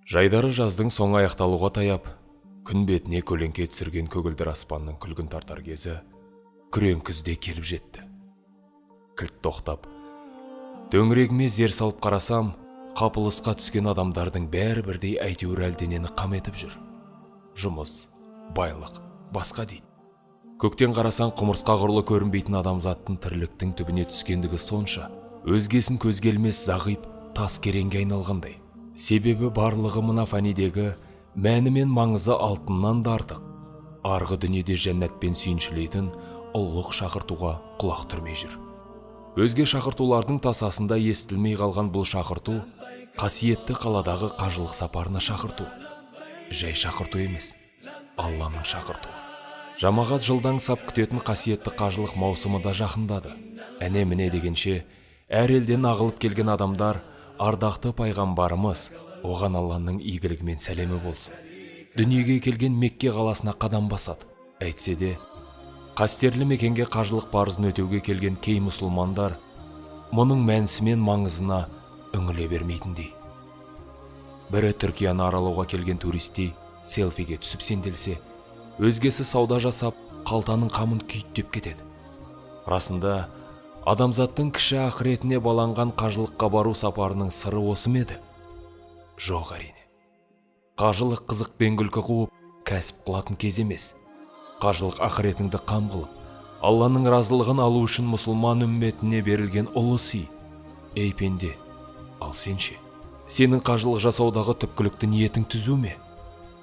Жайдары жаздың соңы аяқталуға таяп, күн бетіне көлеңке түсірген көгілдір аспанның күлгін тартар кезі күрең күзде келіп жетті. Кілт тоқтап, төңірегіме зер салып қарасам, қапылысқа түскен адамдардың бәрі бірдей әйтеуір әлденені қам етіп жүр. Жұмыс, байлық, басқа дейді. Көктен қарасаң құмырсқа құрлы көрінбейтін адамзаттың тірліктің түбіне түскендігі сонша, өзгесін көзге ілмес зағип тас кереңге айналғандай. Себебі барлығы мына фәнидегі мәні мен маңызы алтыннан да артық. Арғы дүниеде жәннатпен сүйіншілейтін ұлылық шақыртуға құлақ түрмей жүр. Өзге шақыртулардың тасасында естілмей қалған бұл шақырту қасиетті қаладағы қажылық сапарына шақырту. Жай шақырту емес, Алланың шақыртуы. Жамағат жылдан сап күтетін қасиетті қажылық маусымы да жақындады. Әне-міне дегенше, әр елден ағылып келген адамдар ардақты пайғамбарымыз, оған Алланың игілігімен сәлемі болсын, дүниеге келген Мекке қаласына қадам басады. Әйтсе де, қастерлі мекенге қажылық парызын өтеуге келген кей мұсылмандар мұның мәнісі мен маңызына үңіле бермейтіндей. Бірі Түркияны аралауға келген туристей селфиге түсіп сенделсе, өзгесі сауда жасап, қалтаның қамын күйттеп кетеді. Расында, адамзаттың кіші ақыретіне баланған қажылыққа бару сапарының сыры осы ме еді? Жоқ әрине. Қажылық қызық пен күлкі қуып, кәсіп қылатын кез емес. Қажылық ақыретіңді қам қылып, Алланың разылығын алу үшін мұсылман үмметіне берілген ұлы сый. Ей пенде, ал сенше, сенің қажылық жасаудағы түпкілікті ниетің түзу ме?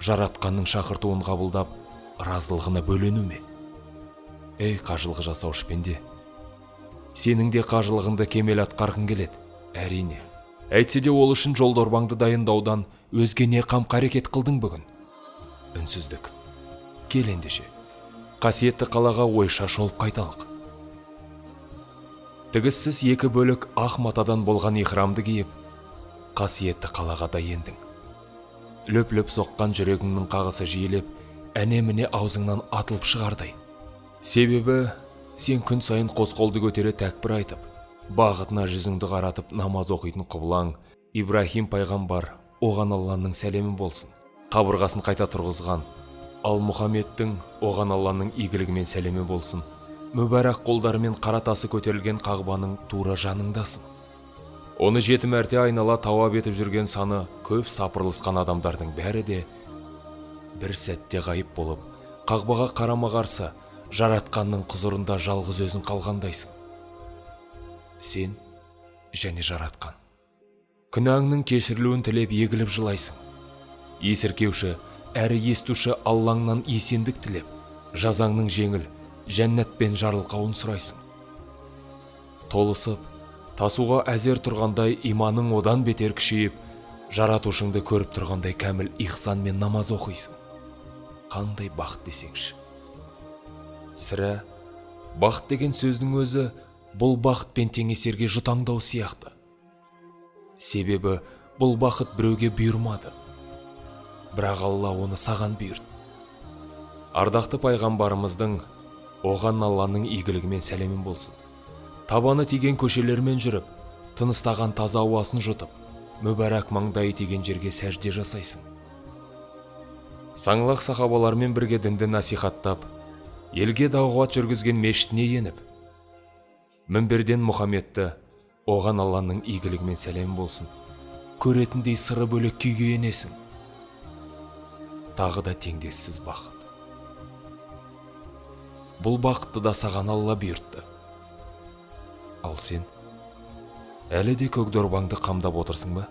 Жаратқанның шақыртуын қабылдап, разылығына бөлену ме? Ей қажылық жасаушы пенде, сенің де қажылығыңды кемел атқарғың келеді, әрине. Әйтсе де ол үшін жолдорбаңды дайындаудан өзге не қам-қарекет қылдың бүгін? Үнсіздік. Кел ендеше, қасиетті қалаға ойша шолып қайталық. Тігіссіз екі бөлік ақ матадан болған ихрамды киіп, қасиетті қалаға да ендің. Löp-löp соққан жүрегіңнің қағысы жиілеп, әне-міне аузыңнан атылып шығардай. Себебі, сен күн сайын қос қолды көтере тәкбір айтып, бағытына жүзіңді қаратып намаз оқитын құбылаң Ибрахим пайғамбар, оған Алланың сәлемі болсын, қабырғасын қайта тұрғызған, ал Мұхаммедтің, оған Алланың игілігімен сәлемі болсын, мүбәрак қолдарымен қара тасы көтерілген Қағбаның тура жаныңдасын. Оны 7 мәрте айнала тауап етіп жүрген саны көп сапырылысқан адамдардың бәрі де бір сәтте ғайып болып, Қағбаға қарама-қарсы жаратқанның құзырында жалғыз өзің қалғандайсың. Сен және жаратқан. Күнәңнің кешірілуін тілеп егіліп жылайсың. Есіркеуші, әрі естуші Аллаңнан есендік тілеп, жазаңның жеңіл, жәннатпен жарылқауын сұрайсың. Толысып, тасуға әзер тұрғандай иманың одан бетер күшейіп, жаратушыңды көріп тұрғандай кәміл ихсан мен намаз оқисың. Қандай бақыт десеңші. Сірә, бақыт деген сөздің өзі бұл бақытпен теңесерге жұтаңдау сияқты. Себебі бұл бақыт біреуге бұйырмады. Бірақ Алла оны саған бұйырды. Ардақты пайғамбарымыздың, оған Алланың игілігімен сәлемін болсын, табаны тиген көшелермен жүріп, тыныстаған таза ауасын жұтып, мүбәрак маңдайы тиген жерге сәжде жасайсың. Саңлақ сахабалармен бірге дінді насихаттап, елге дағуат жүргізген мешітіне еніп, мінберден Мұхаммедті, оған Алланың игілігімен сәлем болсын, көретіндей сыры бөлек күйге енесің. Тағы да теңдессіз бақыт. Бұл бақытты да саған Алла бұйыртты. Ал сен, әлі де көк дорбаңды қамдап отырсың ба?